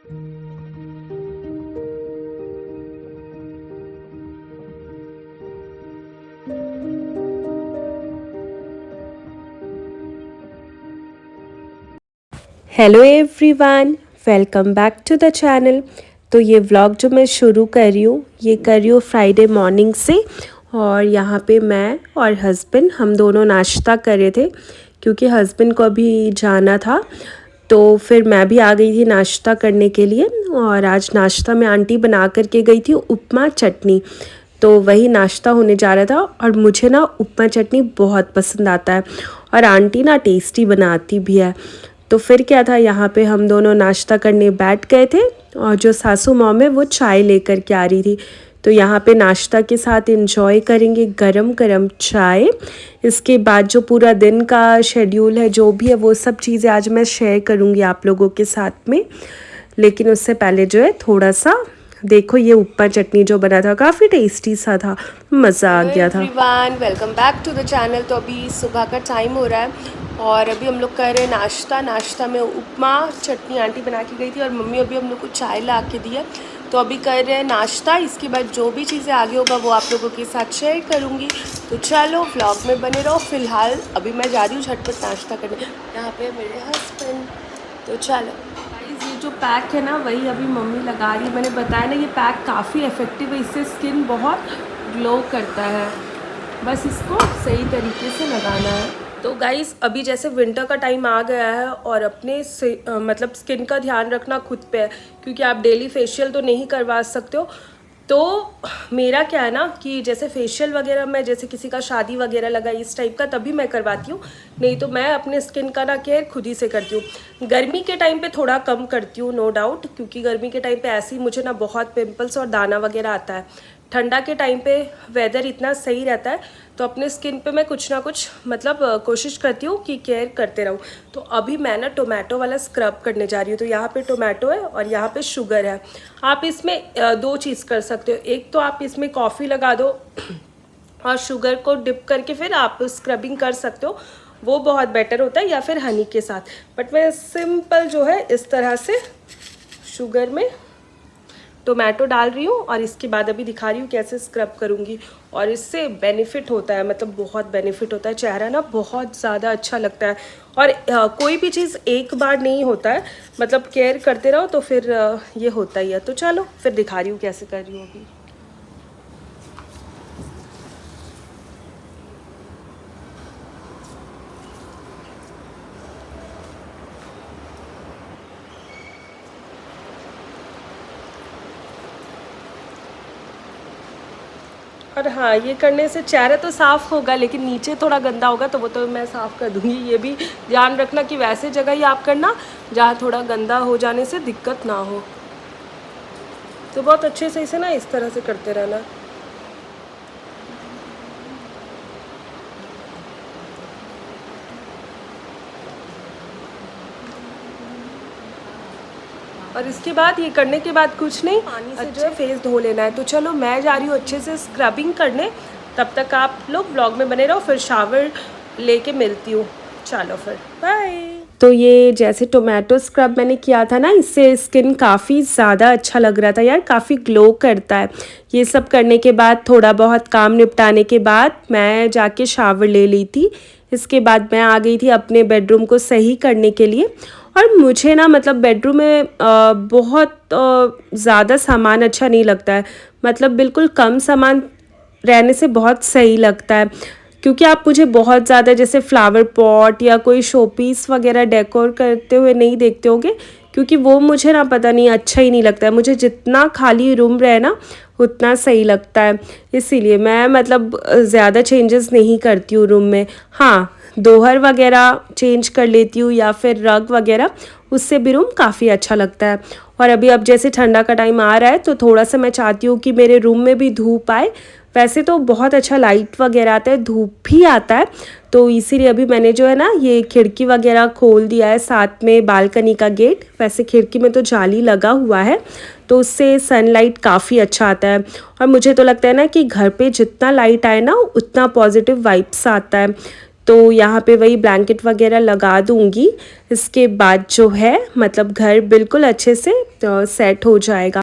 Hello everyone, welcome back to the channel. तो ये vlog जो मैं शुरू कर रही हूँ ये कर रही हूँ फ्राइडे मॉर्निंग से। और यहाँ पे मैं और हस्बैंड हम दोनों नाश्ता कर रहे थे क्योंकि हस्बैंड को अभी जाना था। तो फिर मैं भी आ गई थी नाश्ता करने के लिए। और आज नाश्ता में आंटी बना करके गई थी उपमा चटनी, तो वही नाश्ता होने जा रहा था। और मुझे ना उपमा चटनी बहुत पसंद आता है और आंटी ना टेस्टी बनाती भी है। तो फिर क्या था, यहाँ पे हम दोनों नाश्ता करने बैठ गए थे और जो सासू मॉम है वो चाय लेकर के आ रही थी। तो यहाँ पे नाश्ता के साथ एंजॉय करेंगे गरम गरम चाय। इसके बाद जो पूरा दिन का शेड्यूल है जो भी है वो सब चीज़ें आज मैं शेयर करूँगी आप लोगों के साथ में। लेकिन उससे पहले जो है थोड़ा सा देखो, ये उपमा चटनी जो बना था काफ़ी टेस्टी सा था, मज़ा आ गया था। Everyone, welcome back to the channel. तो अभी सुबह का टाइम हो रहा है और अभी हम लोग कर रहे हैं नाश्ता। नाश्ता में उपमा चटनी आंटी बना के गई थी और मम्मी अभी हम लोग को चाय ला के दी है। तो अभी कर रहे हैं नाश्ता। इसके बाद जो भी चीज़ें आगे होगा वो आप लोगों के साथ शेयर करूँगी। तो चलो व्लॉग में बने रहो। फ़िलहाल अभी मैं जा रही हूँ झटपट नाश्ता करने। यहाँ पे मेरे हस्बैंड। तो चलो, ये जो पैक है ना वही अभी मम्मी लगा रही है। मैंने बताया ना ये पैक काफ़ी इफ़ेक्टिव है, इससे स्किन बहुत ग्लो करता है। बस इसको सही तरीके से लगाना है। तो गाइस अभी जैसे विंटर का टाइम आ गया है और अपने से मतलब स्किन का ध्यान रखना खुद पे है, क्योंकि आप डेली फेशियल तो नहीं करवा सकते हो। तो मेरा क्या है ना कि जैसे फेशियल वगैरह मैं जैसे किसी का शादी वगैरह लगा इस टाइप का तभी मैं करवाती हूँ, नहीं तो मैं अपने स्किन का ना केयर खुद ही से करती हूँ। गर्मी के टाइम पे थोड़ा कम करती हूँ नो डाउट, क्योंकि गर्मी के टाइम पे ऐसे ही मुझे ना बहुत पिंपल्स और दाना वगैरह आता है। ठंडा के टाइम पे वेदर इतना सही रहता है तो अपने स्किन पे मैं कुछ ना कुछ मतलब कोशिश करती हूँ कि केयर करते रहूँ। तो अभी मैं ना टोमेटो वाला स्क्रब करने जा रही हूँ। तो यहाँ पे टोमेटो है और यहाँ पे शुगर है। आप इसमें दो चीज़ कर सकते हो, एक तो आप इसमें कॉफ़ी लगा दो और शुगर को डिप करके फिर आप स्क्रबिंग कर सकते हो, वो बहुत बेटर होता है, या फिर हनी के साथ। बट मैं सिंपल जो है इस तरह से शुगर में टोमेटो डाल रही हूँ और इसके बाद अभी दिखा रही हूँ कैसे स्क्रब करूँगी। और इससे बेनिफिट होता है, मतलब बहुत बेनिफिट होता है, चेहरा ना बहुत ज़्यादा अच्छा लगता है। और कोई भी चीज़ एक बार नहीं होता है, मतलब केयर करते रहो तो फिर ये होता ही है। तो चलो फिर दिखा रही हूँ कैसे कर रही हूँ अभी। और हाँ, ये करने से चेहरा तो साफ़ होगा लेकिन नीचे थोड़ा गंदा होगा, तो वो तो मैं साफ़ कर दूँगी। ये भी ध्यान रखना कि वैसे जगह ही आप करना जहाँ थोड़ा गंदा हो जाने से दिक्कत ना हो। तो बहुत अच्छे से इसे ना इस तरह से करते रहना। और इसके बाद ये करने के बाद कुछ नहीं, पानी से जो है फेस धो लेना है। तो चलो मैं जा रही हूँ अच्छे से स्क्रबिंग करने, तब तक आप लोग व्लॉग में बने रहो, फिर शावर लेके मिलती हूँ। चलो फिर बाय। तो ये जैसे टोमेटो स्क्रब मैंने किया था ना, इससे स्किन काफ़ी ज़्यादा अच्छा लग रहा था यार, काफ़ी ग्लो करता है। ये सब करने के बाद थोड़ा बहुत काम निपटाने के बाद मैं जाके शावर ले ली थी। इसके बाद मैं आ गई थी अपने बेडरूम को सही करने के लिए। और मुझे ना मतलब बेडरूम में बहुत ज़्यादा सामान अच्छा नहीं लगता है, मतलब बिल्कुल कम सामान रहने से बहुत सही लगता है। क्योंकि आप मुझे बहुत ज़्यादा जैसे फ्लावर पॉट या कोई शोपीस वगैरह डेकोर करते हुए नहीं देखते होगे, क्योंकि वो मुझे ना पता नहीं अच्छा ही नहीं लगता है। मुझे जितना खाली रूम रहे ना उतना सही लगता है, इसीलिए मैं मतलब ज़्यादा चेंजेस नहीं करती हूँ रूम में। हाँ, दोहर वगैरह चेंज कर लेती हूँ या फिर रग वगैरह, उससे भी रूम काफ़ी अच्छा लगता है। और अभी अब जैसे ठंडा का टाइम आ रहा है तो थोड़ा सा मैं चाहती हूँ कि मेरे रूम में भी धूप आए। वैसे तो बहुत अच्छा लाइट वगैरह आता है, धूप भी आता है, तो इसीलिए अभी मैंने जो है ना ये खिड़की वगैरह खोल दिया है, साथ में बालकनी का गेट। वैसे खिड़की में तो जाली लगा हुआ है तो उससे सनलाइट काफ़ी अच्छा आता है। और मुझे तो लगता है ना कि घर पे जितना लाइट आए ना उतना पॉजिटिव वाइब्स आता है। तो यहाँ पे वही ब्लैंकेट वगैरह लगा दूँगी। इसके बाद जो है मतलब घर बिल्कुल अच्छे से सेट हो जाएगा।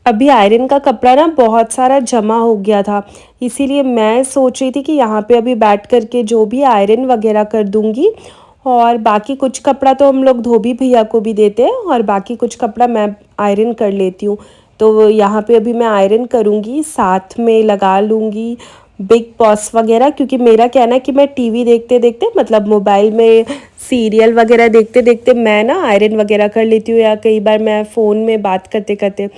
अभी आयरन का कपड़ा ना बहुत सारा जमा हो गया था, इसीलिए मैं सोच रही थी कि यहाँ पे अभी बैठ कर के जो भी आयरन वगैरह कर दूँगी, और बाकी कुछ कपड़ा तो हम लोग धोबी भैया को भी देते हैं और बाकी कुछ कपड़ा मैं आयरन कर लेती हूँ। तो यहाँ पे अभी मैं आयरन करूँगी, साथ में लगा लूँगी बिग बॉस वगैरह, क्योंकि मेरा कहना है कि मैं टीवी देखते देखते मतलब मोबाइल में सीरियल वगैरह देखते देखते मैं ना आयरन वगैरह कर लेती हूँ, या कई बार मैं फ़ोन में बात करते करते।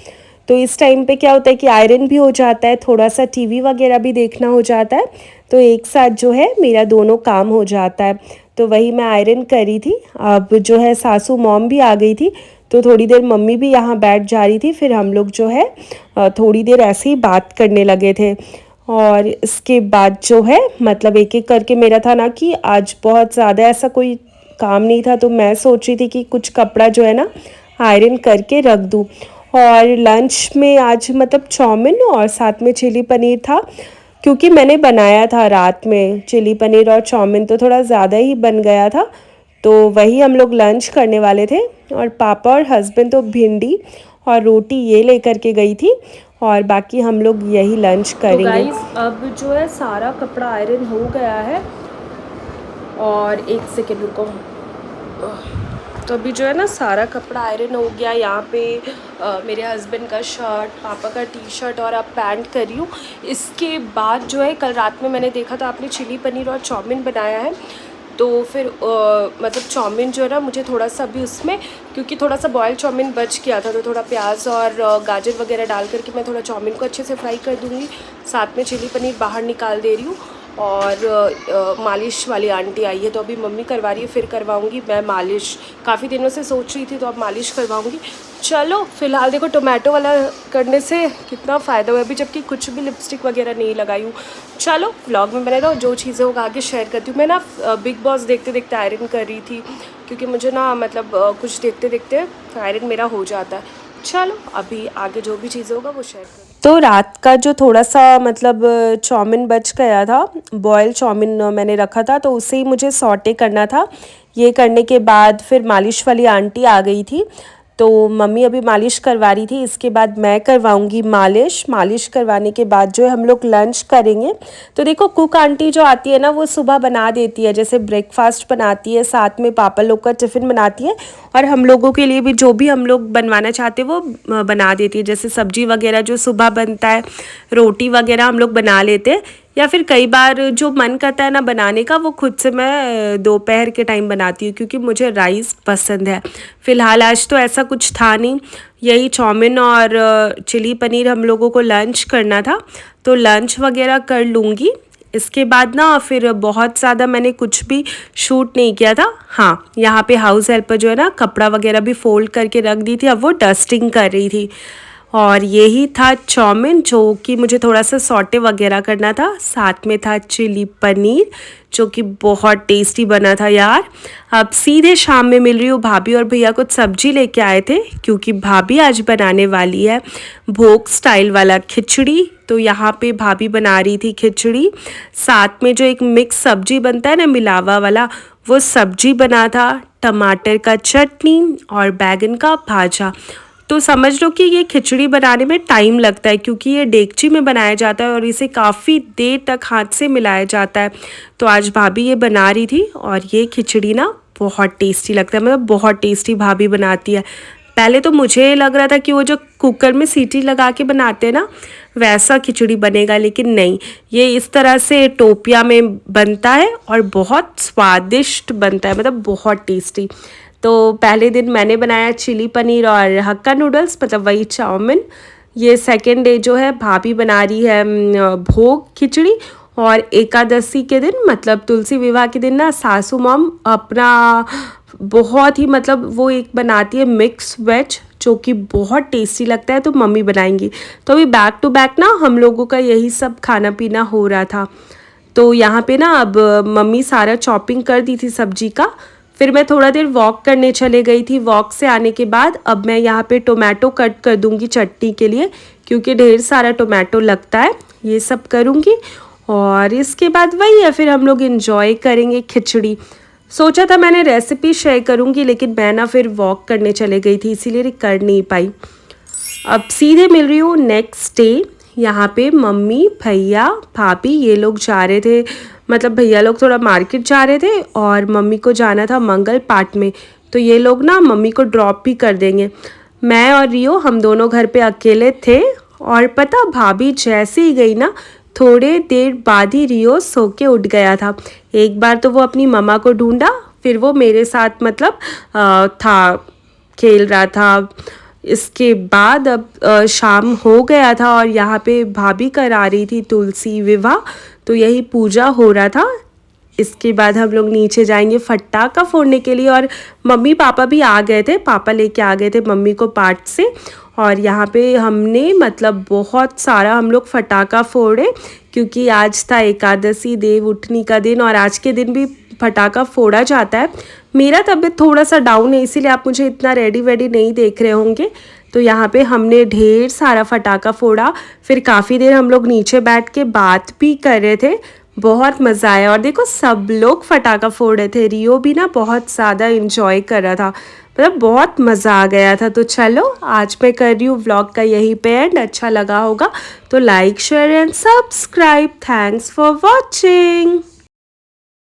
तो इस टाइम पे क्या होता है कि आयरन भी हो जाता है, थोड़ा सा टीवी वगैरह भी देखना हो जाता है, तो एक साथ जो है मेरा दोनों काम हो जाता है। तो वही मैं आयरन करी थी। अब जो है सासू मॉम भी आ गई थी, तो थोड़ी देर मम्मी भी यहाँ बैठ जा रही थी, फिर हम लोग जो है थोड़ी देर ऐसे ही बात करने लगे थे। और इसके बाद जो है मतलब एक एक करके मेरा था ना कि आज बहुत ज़्यादा ऐसा कोई काम नहीं था, तो मैं सोच रही थी कि कुछ कपड़ा जो है ना आयरन करके रख दूँ। और लंच में आज मतलब चाउमीन और साथ में चिली पनीर था, क्योंकि मैंने बनाया था रात में चिली पनीर और चाउमीन, तो थोड़ा ज़्यादा ही बन गया था, तो वही हम लोग लंच करने वाले थे। और पापा और हस्बैंड तो भिंडी और रोटी ये लेकर के गई थी, और बाकी हम लोग यही लंच करेंगे। तो गाइस अब जो है सारा कपड़ा आयरन हो गया है, और एक सेकेंड रुको। तो अभी जो है ना सारा कपड़ा आयरन हो गया। यहाँ पे मेरे हस्बैंड का शर्ट, पापा का टी शर्ट और अब पैंट कर रही हूँ। इसके बाद जो है कल रात में मैंने देखा था आपने चिली पनीर और चाउमीन बनाया है, तो फिर मतलब चाउमीन जो है ना मुझे थोड़ा सा अभी उसमें, क्योंकि थोड़ा सा बॉयल चाउमीन बच गया था, तो थोड़ा प्याज और गाजर वगैरह डाल करके मैं थोड़ा चाउमीन को अच्छे से फ्राई कर दूँगी। साथ में चिली पनीर बाहर निकाल दे रही हूँ। और मालिश वाली आंटी आई है, तो अभी मम्मी करवा रही है, फिर करवाऊँगी मैं मालिश। काफ़ी दिनों से सोच रही थी, तो अब मालिश करवाऊँगी। चलो फ़िलहाल देखो टोमेटो वाला करने से कितना फ़ायदा हुआ, अभी जबकि कुछ भी लिपस्टिक वगैरह नहीं लगाई हूँ। चलो व्लॉग में बने रहो, जो चीज़ें होगा आगे शेयर करती हूँ। मैं ना बिग बॉस देखते देखते आयरन कर रही थी, क्योंकि मुझे ना मतलब कुछ देखते देखते आयरन मेरा हो जाता है। चलो अभी आगे जो भी चीज़ें होगा वो शेयर करूँ। तो रात का जो थोड़ा सा मतलब चाउमीन बच गया था, बॉयल चाउमीन मैंने रखा था, तो उसे ही मुझे सॉटे करना था। ये करने के बाद फिर मालिश वाली आंटी आ गई थी, तो मम्मी अभी मालिश करवा रही थी, इसके बाद मैं करवाऊंगी मालिश। मालिश करवाने के बाद जो है हम लोग लंच करेंगे। तो देखो कुक आंटी जो आती है ना वो सुबह बना देती है, जैसे ब्रेकफास्ट बनाती है, साथ में पापा लोग का टिफ़िन बनाती है, और हम लोगों के लिए भी जो भी हम लोग बनवाना चाहते हैं वो बना देती है। जैसे सब्जी वगैरह जो सुबह बनता है, रोटी वगैरह हम लोग बना लेते हैं, या फिर कई बार जो मन करता है ना बनाने का वो खुद से मैं दोपहर के टाइम बनाती हूँ, क्योंकि मुझे राइस पसंद है। फ़िलहाल आज तो ऐसा कुछ था नहीं, यही चाउमीन और चिली पनीर हम लोगों को लंच करना था, तो लंच वगैरह कर लूँगी। इसके बाद ना फिर बहुत ज़्यादा मैंने कुछ भी शूट नहीं किया था। हाँ, यहाँ पे हाउस हेल्पर जो है ना कपड़ा वगैरह भी फोल्ड करके रख दी थी, अब वो डस्टिंग कर रही थी। और यही था चाउमीन, जो कि मुझे थोड़ा सा सॉटे वगैरह करना था, साथ में था चिली पनीर जो कि बहुत टेस्टी बना था यार। अब सीधे शाम में मिल रही हूँ, भाभी और भैया कुछ सब्जी लेके आए थे, क्योंकि भाभी आज बनाने वाली है भोग स्टाइल वाला खिचड़ी। तो यहाँ पे भाभी बना रही थी खिचड़ी, साथ में जो एक मिक्स सब्जी बनता है ना मिलावा वाला, वो सब्जी बना था, टमाटर का चटनी और बैगन का भाजा। तो समझ लो कि ये खिचड़ी बनाने में टाइम लगता है, क्योंकि ये डेगची में बनाया जाता है और इसे काफ़ी देर तक हाथ से मिलाया जाता है। तो आज भाभी ये बना रही थी, और ये खिचड़ी ना बहुत टेस्टी लगता है, मतलब बहुत टेस्टी भाभी बनाती है। पहले तो मुझे लग रहा था कि वो जो कुकर में सीटी लगा के बनाते हैं ना वैसा खिचड़ी बनेगा, लेकिन नहीं, ये इस तरह से टोपिया में बनता है और बहुत स्वादिष्ट बनता है, मतलब बहुत टेस्टी। तो पहले दिन मैंने बनाया चिली पनीर और हक्का नूडल्स, मतलब वही चाउमीन। ये सेकेंड डे जो है भाभी बना रही है भोग खिचड़ी। और एकादशी के दिन मतलब तुलसी विवाह के दिन ना सासू मॉम अपना बहुत ही मतलब वो एक बनाती है मिक्स वेज जो कि बहुत टेस्टी लगता है, तो मम्मी बनाएंगी। तो अभी बैक टू बैक ना हम लोगों का यही सब खाना पीना हो रहा था। तो यहाँ पे ना अब मम्मी सारा चॉपिंग कर दी थी सब्जी का। फिर मैं थोड़ा देर वॉक करने चले गई थी। वॉक से आने के बाद अब मैं यहाँ पे टोमेटो कट कर दूँगी चटनी के लिए, क्योंकि ढेर सारा टोमेटो लगता है। ये सब करूँगी और इसके बाद वही है, फिर हम लोग इंजॉय करेंगे खिचड़ी। सोचा था मैंने रेसिपी शेयर करूँगी, लेकिन मैं ना फिर वॉक करने चले गई थी, इसीलिए कर नहीं पाई। अब सीधे मिल रही हूँ नेक्स्ट डे। यहाँ पे मम्मी भैया भाभी ये लोग जा रहे थे, मतलब भैया लोग थोड़ा मार्केट जा रहे थे और मम्मी को जाना था मंगल पाठ में। तो ये लोग ना मम्मी को ड्रॉप भी कर देंगे। मैं और रियो हम दोनों घर पे अकेले थे। और पता भाभी जैसे ही गई ना, थोड़े देर बाद ही रियो सो के उठ गया था। एक बार तो वो अपनी मम्मा को ढूंढा, फिर वो मेरे साथ मतलब था, खेल रहा था। इसके बाद अब शाम हो गया था और यहाँ पे भाभी करा रही थी तुलसी विवाह, तो यही पूजा हो रहा था। इसके बाद हम लोग नीचे जाएंगे फटाका फोड़ने के लिए। और मम्मी पापा भी आ गए थे, पापा लेके आ गए थे मम्मी को पार्ट से। और यहाँ पे हमने मतलब बहुत सारा हम लोग फटाका फोड़े, क्योंकि आज था एकादशी देव उठनी का दिन और आज के दिन भी फटाका फोड़ा जाता है। मेरा तबीयत थोड़ा सा डाउन है, इसीलिए आप मुझे इतना रेडी वेडी नहीं देख रहे होंगे। तो यहाँ पे हमने ढेर सारा फटाका फोड़ा। फिर काफ़ी देर हम लोग नीचे बैठ के बात भी कर रहे थे। बहुत मज़ा आया। और देखो सब लोग फटाका फोड़ रहे थे, रियो भी ना बहुत ज़्यादा इंजॉय कर रहा था, मतलब बहुत मज़ा आ गया था। तो चलो आज मैं कर रही हूँ व्लॉग का यही पे एंड। अच्छा लगा होगा तो like share and subscribe. Thanks for watching.